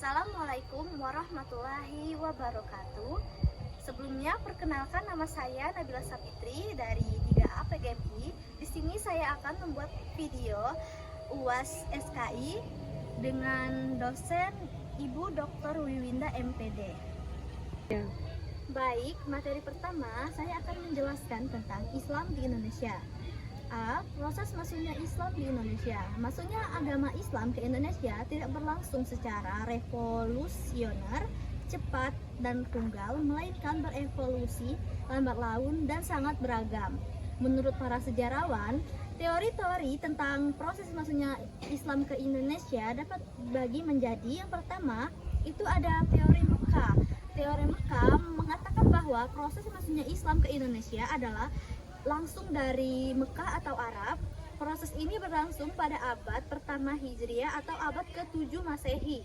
Assalamualaikum warahmatullahi wabarakatuh. Sebelumnya perkenalkan, nama saya Nabila Sapitri dari 3A PGMI. Di sini saya akan membuat video UAS SKI dengan dosen Ibu Dr. Wiwinda MPD. Baik, materi pertama saya akan menjelaskan tentang Islam di Indonesia. A. Proses masuknya Islam di Indonesia. Masuknya agama Islam ke Indonesia tidak berlangsung secara revolusioner, cepat dan tunggal, melainkan berevolusi lambat laun dan sangat beragam. Menurut para sejarawan, teori-teori tentang proses masuknya Islam ke Indonesia dapat dibagi menjadi: yang pertama itu ada teori Mekah. Teori Mekah mengatakan bahwa proses masuknya Islam ke Indonesia adalah langsung dari Mekah atau Arab. Proses ini berlangsung pada abad pertama Hijriah atau abad ke-7 Masehi.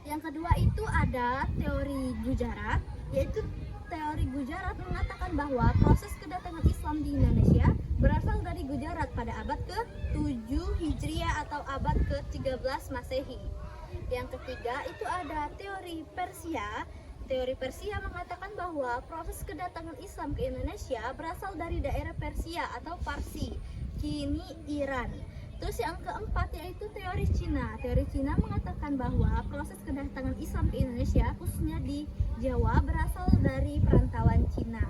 Yang kedua itu ada teori Gujarat, yaitu teori Gujarat mengatakan bahwa proses kedatangan Islam di Indonesia berasal dari Gujarat pada abad ke-7 Hijriah atau abad ke-13 Masehi. Yang ketiga itu ada teori Persia. Teori Persia mengatakan bahwa proses kedatangan Islam ke Indonesia berasal dari daerah Persia atau Parsi, kini Iran. Terus yang keempat yaitu teori Cina. Teori Cina mengatakan bahwa proses kedatangan Islam ke Indonesia, khususnya di Jawa, berasal dari perantauan Cina.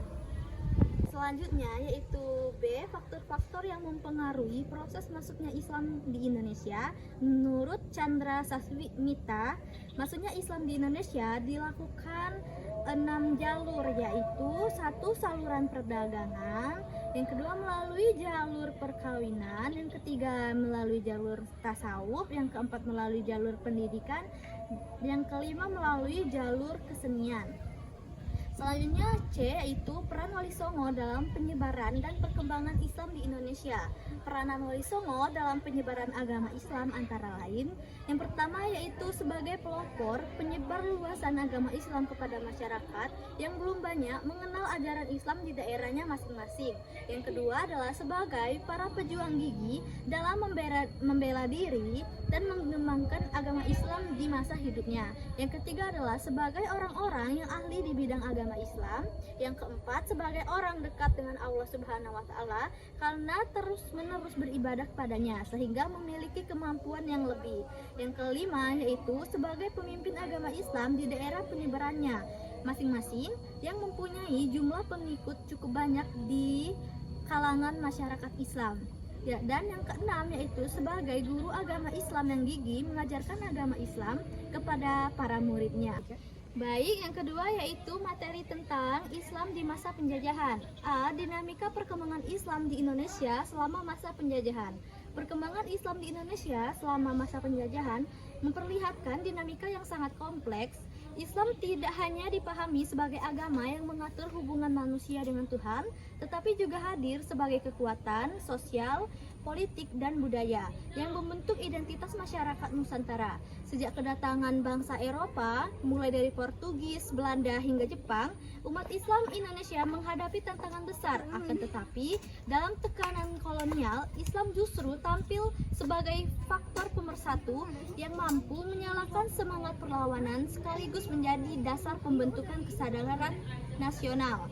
Selanjutnya yaitu B, faktor-faktor yang mempengaruhi proses masuknya Islam di Indonesia. Menurut Chandra Sasmita, masuknya Islam di Indonesia dilakukan 6 jalur, yaitu 1. Saluran perdagangan, yang kedua melalui jalur perkawinan, yang ketiga melalui jalur tasawuf, yang keempat melalui jalur pendidikan, yang kelima melalui jalur kesenian. Selanjutnya C, yaitu peran Wali Songo dalam penyebaran dan perkembangan Islam di Indonesia. Peranan Wali Songo dalam penyebaran agama Islam antara lain: yang pertama yaitu sebagai pelopor penyebar luasan agama Islam kepada masyarakat yang belum banyak mengenal ajaran Islam di daerahnya masing-masing. Yang kedua adalah sebagai para pejuang gigih dalam membela diri dan mengembangkan agama Islam di masa hidupnya. Yang ketiga adalah sebagai orang-orang yang ahli di bidang agama Islam. Yang keempat sebagai orang dekat dengan Allah Subhanahu wa taala karena terus-menerus beribadah padanya sehingga memiliki kemampuan yang lebih. Yang kelima yaitu sebagai pemimpin agama Islam di daerah penyebarannya masing-masing yang mempunyai jumlah pengikut cukup banyak di kalangan masyarakat Islam. Ya, dan yang keenam yaitu sebagai guru agama Islam yang gigih mengajarkan agama Islam kepada para muridnya. Baik, yang kedua yaitu materi tentang Islam di masa penjajahan. A. Dinamika perkembangan Islam di Indonesia selama masa penjajahan. Perkembangan Islam di Indonesia selama masa penjajahan memperlihatkan dinamika yang sangat kompleks. Islam tidak hanya dipahami sebagai agama yang mengatur hubungan manusia dengan Tuhan, tetapi juga hadir sebagai kekuatan sosial, politik, dan budaya yang membentuk identitas masyarakat Nusantara. Sejak kedatangan bangsa Eropa, mulai dari Portugis, Belanda, hingga Jepang, umat Islam Indonesia menghadapi tantangan besar. Akan tetapi, dalam tekanan kolonial, Islam justru tampil sebagai faktor pemersatu yang mampu menyalakan semangat perlawanan sekaligus menjadi dasar pembentukan kesadaran nasional.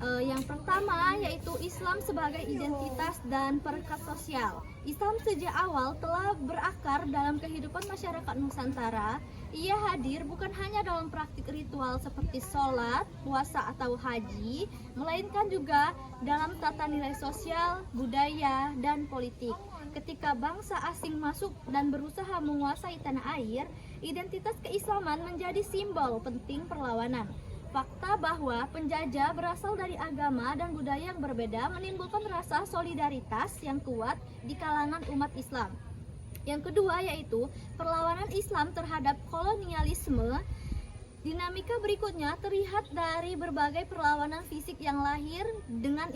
Yang pertama yaitu Islam sebagai identitas dan perekat sosial. Islam sejak awal telah berakar dalam kehidupan masyarakat Nusantara. Ia hadir bukan hanya dalam praktik ritual seperti sholat, puasa, atau haji, melainkan juga dalam tata nilai sosial, budaya, dan politik. Ketika bangsa asing masuk dan berusaha menguasai tanah air, identitas keislaman menjadi simbol penting perlawanan. Fakta bahwa penjajah berasal dari agama dan budaya yang berbeda menimbulkan rasa solidaritas yang kuat di kalangan umat Islam. Yang kedua yaitu perlawanan Islam terhadap kolonialisme. Dinamika berikutnya terlihat dari berbagai perlawanan fisik yang lahir dengan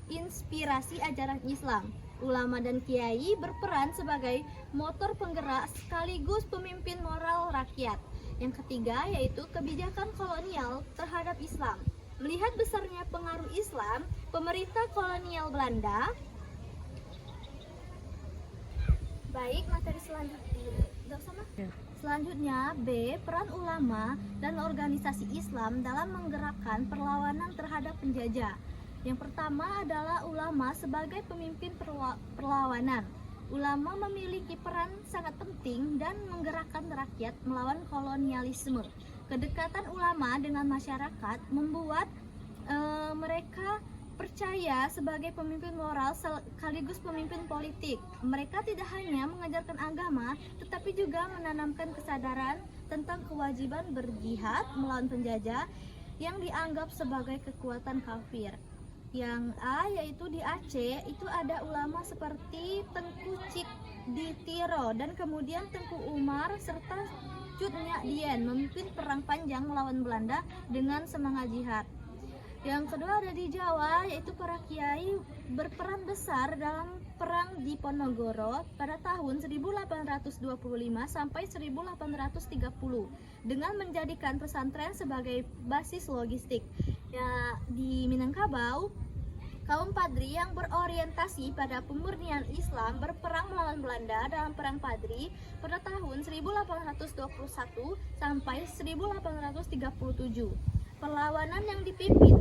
inspirasi ajaran Islam. Ulama dan kiai berperan sebagai motor penggerak sekaligus pemimpin moral rakyat. Yang ketiga yaitu kebijakan kolonial terhadap Islam. Melihat besarnya pengaruh Islam, pemerintah kolonial Belanda. Baik, materi selanjutnya. Udah sama? Ya. Selanjutnya, B. Peran ulama dan organisasi Islam dalam menggerakkan perlawanan terhadap penjajah. Yang pertama adalah ulama sebagai pemimpin perlawanan. Ulama memiliki peran sangat penting dan menggerakkan rakyat melawan kolonialisme. Kedekatan ulama dengan masyarakat membuat mereka percaya sebagai pemimpin moral sekaligus pemimpin politik. Mereka tidak hanya mengajarkan agama, tetapi juga menanamkan kesadaran tentang kewajiban berjihad melawan penjajah yang dianggap sebagai kekuatan kafir. Yang A, yaitu di Aceh, itu ada ulama seperti Tengku Cik di Tiro dan kemudian Tengku Umar serta Cut Nyak Dien memimpin perang panjang melawan Belanda dengan semangat jihad. Yang kedua ada di Jawa, yaitu para kiai berperan besar dalam perang di Ponorogo pada tahun 1825 sampai 1830 dengan menjadikan pesantren sebagai basis logistik. Ya, di Minangkabau, kaum Padri yang berorientasi pada pemurnian Islam berperang melawan Belanda dalam Perang Padri pada tahun 1821 sampai 1837. Perlawanan yang dipimpin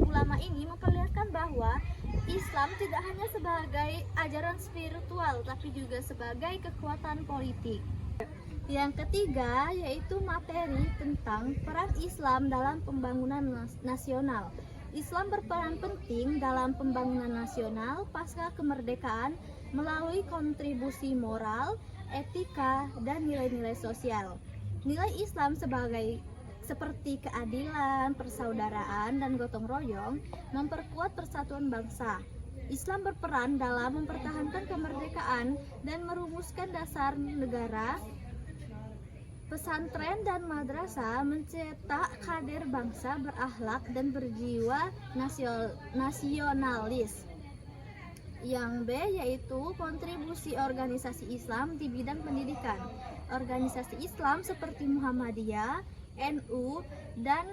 ulama ini memperlihatkan bahwa Islam tidak hanya sebagai ajaran spiritual, tapi juga sebagai kekuatan politik. Yang ketiga yaitu materi tentang peran Islam dalam pembangunan nasional. Islam berperan penting dalam pembangunan nasional pasca kemerdekaan melalui kontribusi moral, etika, dan nilai-nilai sosial. Nilai Islam seperti keadilan, persaudaraan, dan gotong royong memperkuat persatuan bangsa. Islam berperan dalam mempertahankan kemerdekaan dan merumuskan dasar negara. Pesantren dan madrasah mencetak kader bangsa berakhlak dan berjiwa nasionalis. Yang B yaitu kontribusi organisasi Islam di bidang pendidikan. Organisasi Islam seperti Muhammadiyah, NU, dan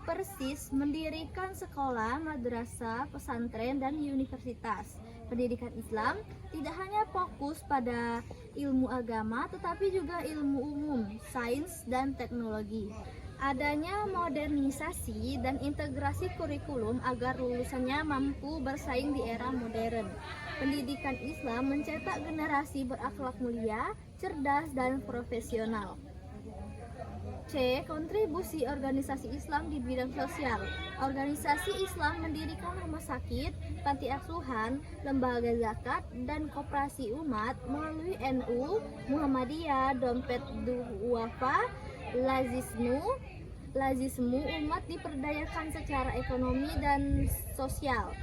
Persis mendirikan sekolah, madrasah, pesantren, dan universitas. Pendidikan Islam tidak hanya fokus pada ilmu agama, tetapi juga ilmu umum, sains, dan teknologi. Adanya modernisasi dan integrasi kurikulum agar lulusannya mampu bersaing di era modern. Pendidikan Islam mencetak generasi berakhlak mulia, cerdas, dan profesional. C. Kontribusi organisasi Islam di bidang sosial. Organisasi Islam mendirikan rumah sakit, panti asuhan, lembaga zakat, dan koperasi umat melalui NU, Muhammadiyah, Dompet Duafa, Lazismu umat diperdayakan secara ekonomi dan sosial.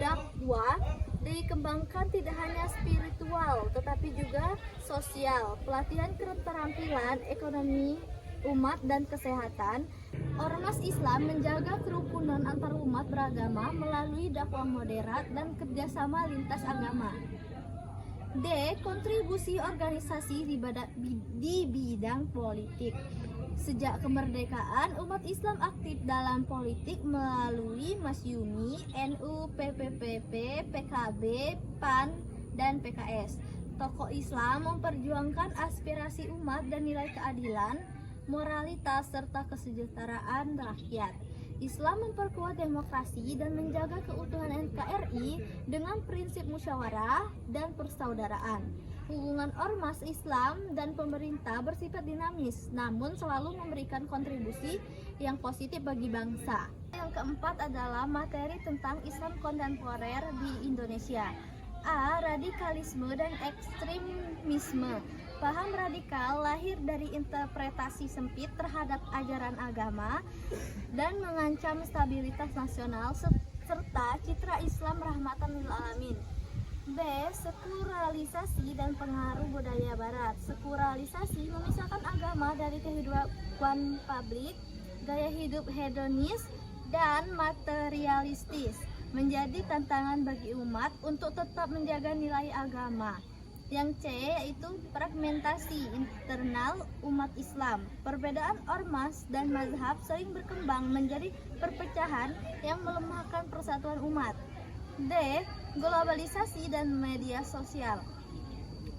Dakwah dikembangkan tidak hanya spiritual tetapi juga sosial. Pelatihan keterampilan ekonomi umat dan kesehatan. Ormas Islam menjaga kerukunan antar umat beragama melalui dakwah moderat dan kerjasama lintas agama. D. Kontribusi organisasi di bidang politik. Sejak kemerdekaan, umat Islam aktif dalam politik melalui Masyumi, NU, PPPP, PKB, PAN, dan PKS. Tokoh Islam memperjuangkan aspirasi umat dan nilai keadilan, moralitas, serta kesejahteraan rakyat. Islam memperkuat demokrasi dan menjaga keutuhan NKRI dengan prinsip musyawarah dan persaudaraan. Hubungan ormas Islam dan pemerintah bersifat dinamis, namun selalu memberikan kontribusi yang positif bagi bangsa. Yang keempat adalah materi tentang Islam kontemporer di Indonesia. A. Radikalisme dan ekstremisme. Paham radikal lahir dari interpretasi sempit terhadap ajaran agama dan mengancam stabilitas nasional serta citra Islam rahmatan lil alamin. B. Sekulturalisasi dan pengaruh budaya barat. Sekulturalisasi memisahkan agama dari kehidupan publik, gaya hidup hedonis dan materialistis, menjadi tantangan bagi umat untuk tetap menjaga nilai agama. Yang C yaitu fragmentasi internal umat Islam. Perbedaan ormas dan mazhab sering berkembang menjadi perpecahan yang melemahkan persatuan umat. D. Globalisasi dan media sosial.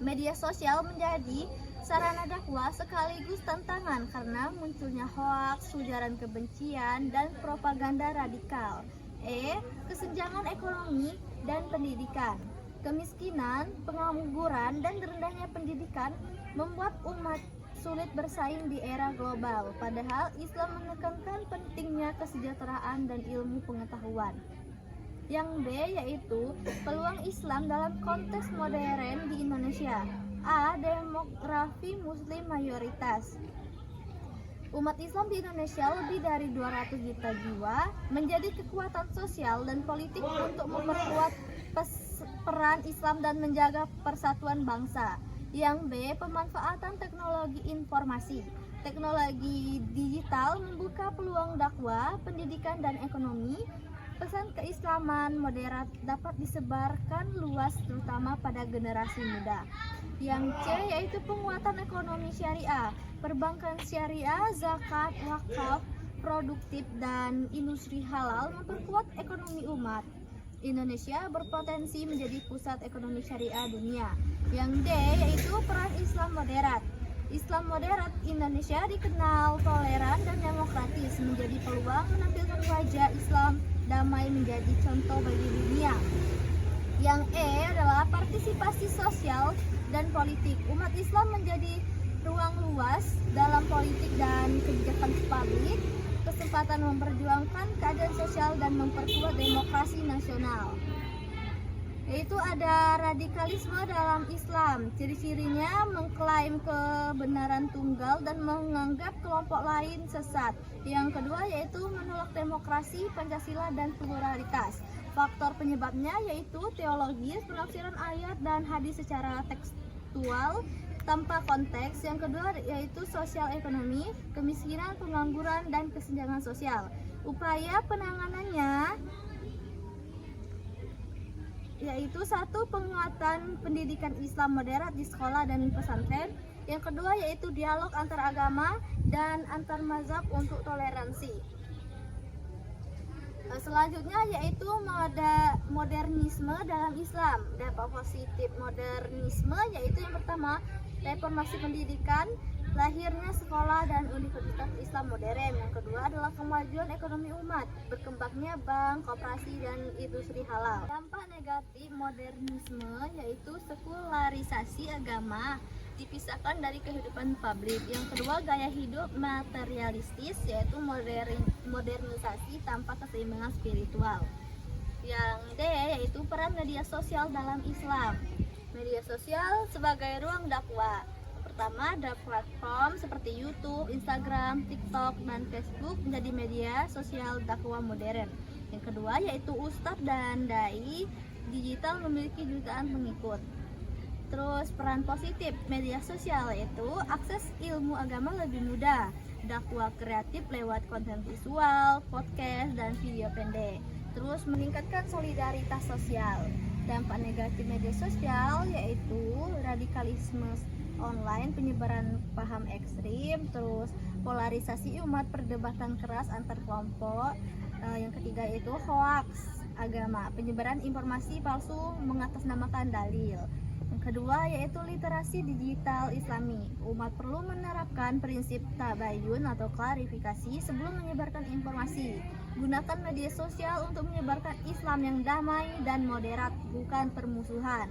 Media sosial menjadi sarana dakwah sekaligus tantangan karena munculnya hoaks, ujaran kebencian, dan propaganda radikal. Kesenjangan ekonomi dan pendidikan. Kemiskinan, pengangguran, dan rendahnya pendidikan membuat umat sulit bersaing di era global, padahal Islam menekankan pentingnya kesejahteraan dan ilmu pengetahuan. Yang B yaitu peluang Islam dalam konteks modern di Indonesia. A. Demografi Muslim mayoritas. Umat Islam di Indonesia lebih dari 200 juta jiwa menjadi kekuatan sosial dan politik untuk memperkuat peran Islam dan menjaga persatuan bangsa. Yang B. Pemanfaatan teknologi informasi. Teknologi digital membuka peluang dakwah, pendidikan, dan ekonomi. Pesan keislaman moderat dapat disebarkan luas terutama pada generasi muda. Yang C yaitu penguatan ekonomi syariah, perbankan syariah, zakat, wakaf, produktif, dan industri halal memperkuat ekonomi umat. Indonesia berpotensi menjadi pusat ekonomi syariah dunia. Yang D yaitu peran Islam moderat. Islam moderat Indonesia dikenal toleran dan demokratis, menjadi peluang menampilkan wajah Islam damai menjadi contoh bagi dunia. Yang E adalah partisipasi sosial dan politik. Umat Islam menjadi ruang luas dalam politik dan kebijakan publik, kesempatan memperjuangkan keadilan sosial dan memperkuat demokrasi nasional. Yaitu ada radikalisme dalam Islam. Ciri-cirinya mengklaim kebenaran tunggal dan menganggap kelompok lain sesat. Yang kedua yaitu menolak demokrasi, Pancasila, dan pluralitas. Faktor penyebabnya yaitu teologis, penafsiran ayat dan hadis secara tekstual tanpa konteks. Yang kedua yaitu sosial ekonomi, kemiskinan, pengangguran, dan kesenjangan sosial. Upaya penanganannya yaitu satu, penguatan pendidikan Islam moderat di sekolah dan pesantren. Yang kedua yaitu dialog antar agama dan antar mazhab untuk toleransi. Selanjutnya yaitu modernisme dalam Islam. Dampak positif modernisme yaitu yang pertama, reformasi pendidikan, lahirnya sekolah dan universitas Islam modern. Yang kedua adalah kemajuan ekonomi umat, berkembangnya bank, koperasi, dan industri halal. Dampak negatif modernisme yaitu sekularisasi agama, dipisahkan dari kehidupan publik. Yang kedua gaya hidup materialistis, yaitu modernisasi tanpa keseimbangan spiritual. Yang D yaitu peran media sosial dalam Islam. Media sosial sebagai ruang dakwah. Pertama, ada platform seperti YouTube, Instagram, TikTok, dan Facebook menjadi media sosial dakwah modern. Yang kedua yaitu ustadz dan dai digital memiliki jutaan pengikut. Terus peran positif media sosial yaitu akses ilmu agama lebih mudah, dakwah kreatif lewat konten visual, podcast, dan video pendek. Terus meningkatkan solidaritas sosial. Dampak negatif media sosial yaitu radikalisme online, penyebaran paham ekstrim, terus polarisasi umat, perdebatan keras antar kelompok. Yang ketiga yaitu hoaks agama, penyebaran informasi palsu mengatasnamakan dalil. Yang kedua yaitu literasi digital Islami. Umat perlu menerapkan prinsip tabayun atau klarifikasi sebelum menyebarkan informasi. Gunakan media sosial untuk menyebarkan Islam yang damai dan moderat, bukan permusuhan.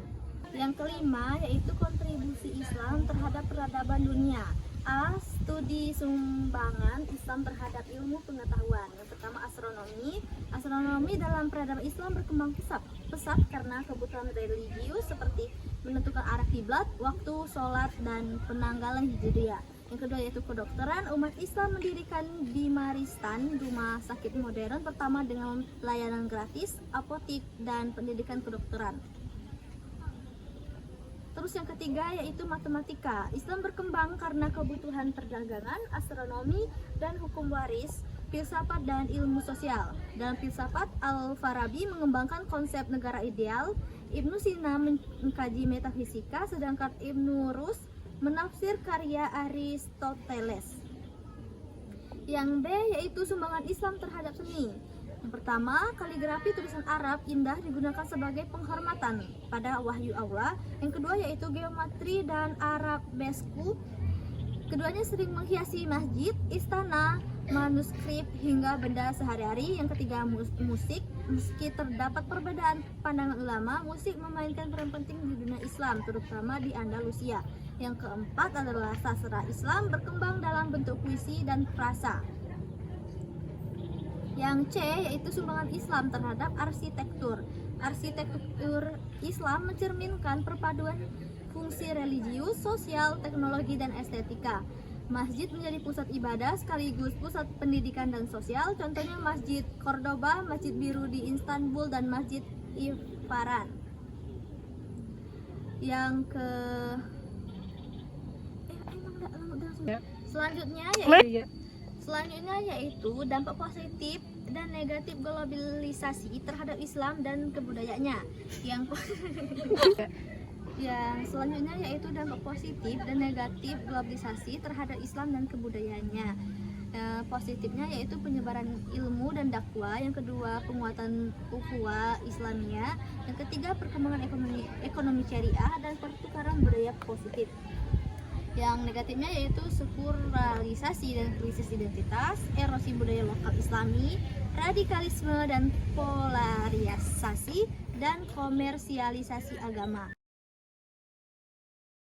Yang kelima yaitu kontribusi Islam terhadap peradaban dunia. A. Studi sumbangan Islam terhadap ilmu pengetahuan. Yang pertama astronomi. Astronomi dalam peradaban Islam berkembang pesat karena kebutuhan religius seperti menentukan arah kiblat, waktu sholat, dan penanggalan hijriah. Yang kedua yaitu kedokteran. Umat Islam mendirikan Bimaristan, rumah sakit modern pertama dengan layanan gratis, apotik, dan pendidikan kedokteran. Terus yang ketiga yaitu matematika. Islam berkembang karena kebutuhan perdagangan, astronomi, dan hukum waris, filsafat, dan ilmu sosial. Dalam filsafat, Al-Farabi mengembangkan konsep negara ideal, Ibnu Sina mengkaji metafisika, sedangkan Ibnu Rus menafsir karya Aristoteles. Yang B yaitu sumbangan Islam terhadap seni. Yang pertama, kaligrafi tulisan Arab indah digunakan sebagai penghormatan pada wahyu Allah. Yang kedua yaitu geometri dan arabesku. Keduanya sering menghiasi masjid, istana, manuskrip hingga benda sehari-hari. Yang ketiga, musik. Meski terdapat perbedaan pandangan ulama, musik memainkan peran penting di dunia Islam, terutama di Andalusia. Yang keempat adalah sastra Islam berkembang dalam bentuk puisi dan prasa. Yang C yaitu sumbangan Islam terhadap arsitektur. Arsitektur Islam mencerminkan perpaduan fungsi religius, sosial, teknologi, dan estetika. Masjid menjadi pusat ibadah sekaligus pusat pendidikan dan sosial. Contohnya Masjid Cordoba, Masjid Biru di Istanbul, dan Masjid Iffaran. Yang ke Selanjutnya yaitu dampak positif dan negatif globalisasi terhadap Islam dan kebudayaannya. Yang selanjutnya yaitu dampak positif dan negatif globalisasi terhadap Islam dan kebudayaannya. Positifnya yaitu penyebaran ilmu dan dakwah. Yang kedua, penguatan ukhuwah Islamiyah. Yang ketiga, perkembangan ekonomi syariah dan pertukaran budaya positif. Yang negatifnya yaitu sekulturalisasi dan krisis identitas, erosi budaya lokal Islami, radikalisme dan polarisasi, dan komersialisasi agama.